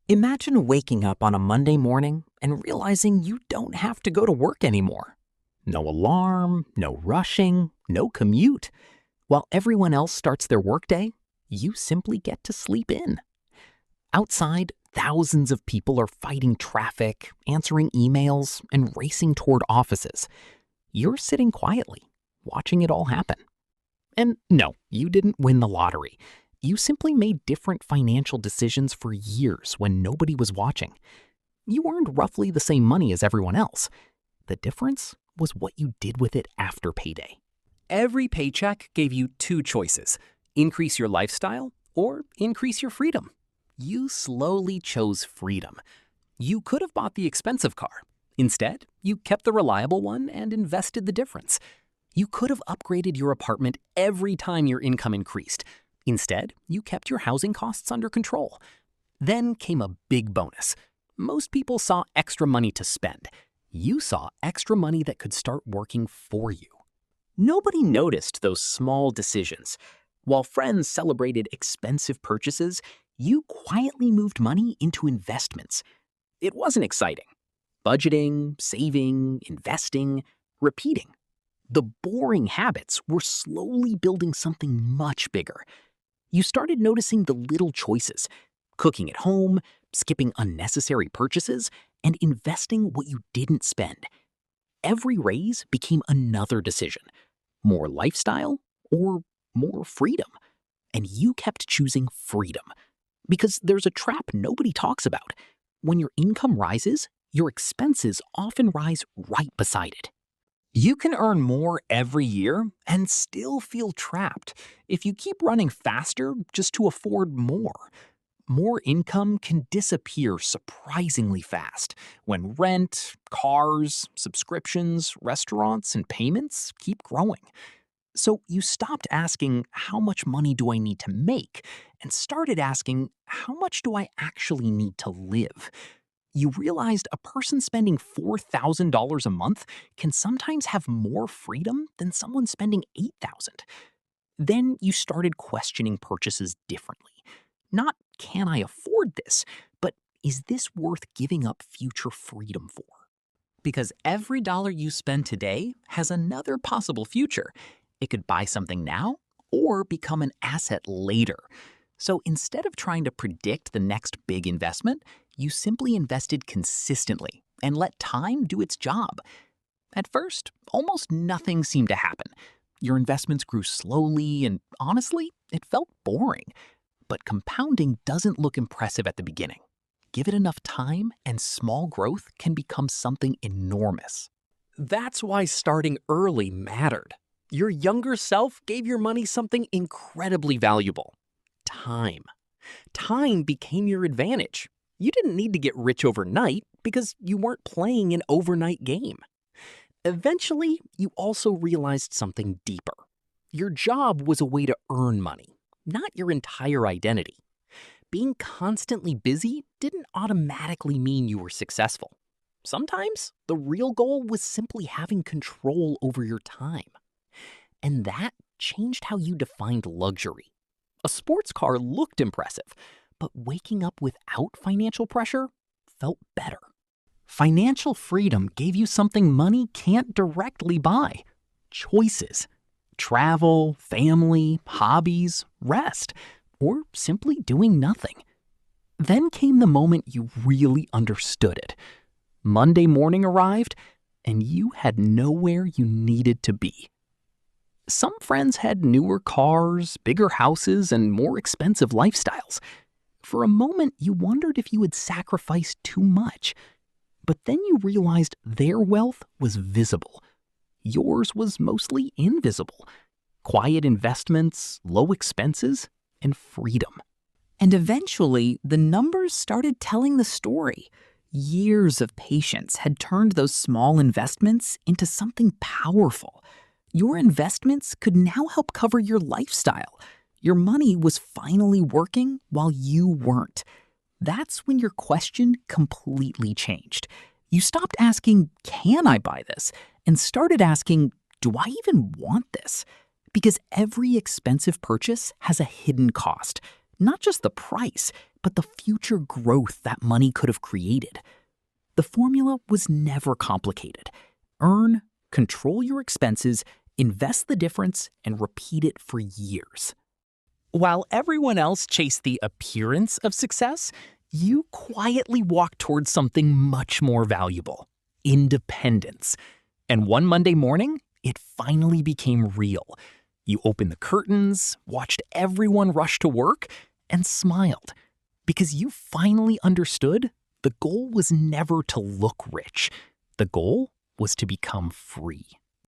Imagine waking up on a Monday morning and realizing you don't have to go to work anymore. No alarm, no rushing, no commute. While everyone else starts their workday, you simply get to sleep in. Outside, thousands of people are fighting traffic, answering emails, and racing toward offices. You're sitting quietly, watching it all happen. And no, you didn't win the lottery. You simply made different financial decisions for years when nobody was watching. You earned roughly the same money as everyone else. The difference was what you did with it after payday. Every paycheck gave you two choices: increase your lifestyle or increase your freedom. You slowly chose freedom. You could have bought the expensive car. Instead, you kept the reliable one and invested the difference. You could have upgraded your apartment every time your income increased. Instead, you kept your housing costs under control. Then came a big bonus. Most people saw extra money to spend. You saw extra money that could start working for you. Nobody noticed those small decisions. While friends celebrated expensive purchases, you quietly moved money into investments. It wasn't exciting. Budgeting, saving, investing, repeating. The boring habits were slowly building something much bigger. You started noticing the little choices: cooking at home, skipping unnecessary purchases, and investing what you didn't spend. Every raise became another decision: more lifestyle or more freedom. And you kept choosing freedom. Because there's a trap nobody talks about. When your income rises, your expenses often rise right beside it. You can earn more every year and still feel trapped if you keep running faster just to afford more. More income can disappear surprisingly fast when rent, cars, subscriptions, restaurants, and payments keep growing. So you stopped asking, how much money do I need to make? And started asking, how much do I actually need to live? You realized a person spending $4,000 a month can sometimes have more freedom than someone spending $8,000. Then you started questioning purchases differently. Not, can I afford this, but is this worth giving up future freedom for? Because every dollar you spend today has another possible future. It could buy something now or become an asset later. So instead of trying to predict the next big investment, you simply invested consistently and let time do its job. At first, almost nothing seemed to happen. Your investments grew slowly and honestly, it felt boring. But compounding doesn't look impressive at the beginning. Give it enough time and small growth can become something enormous. That's why starting early mattered. Your younger self gave your money something incredibly valuable: time. Time became your advantage. You didn't need to get rich overnight because you weren't playing an overnight game. Eventually, you also realized something deeper. Your job was a way to earn money, not your entire identity. Being constantly busy didn't automatically mean you were successful. Sometimes the real goal was simply having control over your time. And that changed how you defined luxury. A sports car looked impressive, but waking up without financial pressure felt better. Financial freedom gave you something money can't directly buy: choices. Travel, family, hobbies, rest, or simply doing nothing. Then came the moment you really understood it. Monday morning arrived, and you had nowhere you needed to be. Some friends had newer cars, bigger houses, and more expensive lifestyles. For a moment, you wondered if you had sacrificed too much. But then you realized their wealth was visible. Yours was mostly invisible. Quiet investments, low expenses, and freedom. And eventually, the numbers started telling the story. Years of patience had turned those small investments into something powerful. Your investments could now help cover your lifestyle. Your money was finally working while you weren't. That's when your question completely changed. You stopped asking, can I buy this? And started asking, do I even want this? Because every expensive purchase has a hidden cost. Not just the price, but the future growth that money could have created. The formula was never complicated. Earn, control your expenses, invest the difference, and repeat it for years. While everyone else chased the appearance of success, you quietly walked towards something much more valuable: independence. And one Monday morning, it finally became real. You opened the curtains, watched everyone rush to work, and smiled. Because you finally understood the goal was never to look rich. The goal was to become free.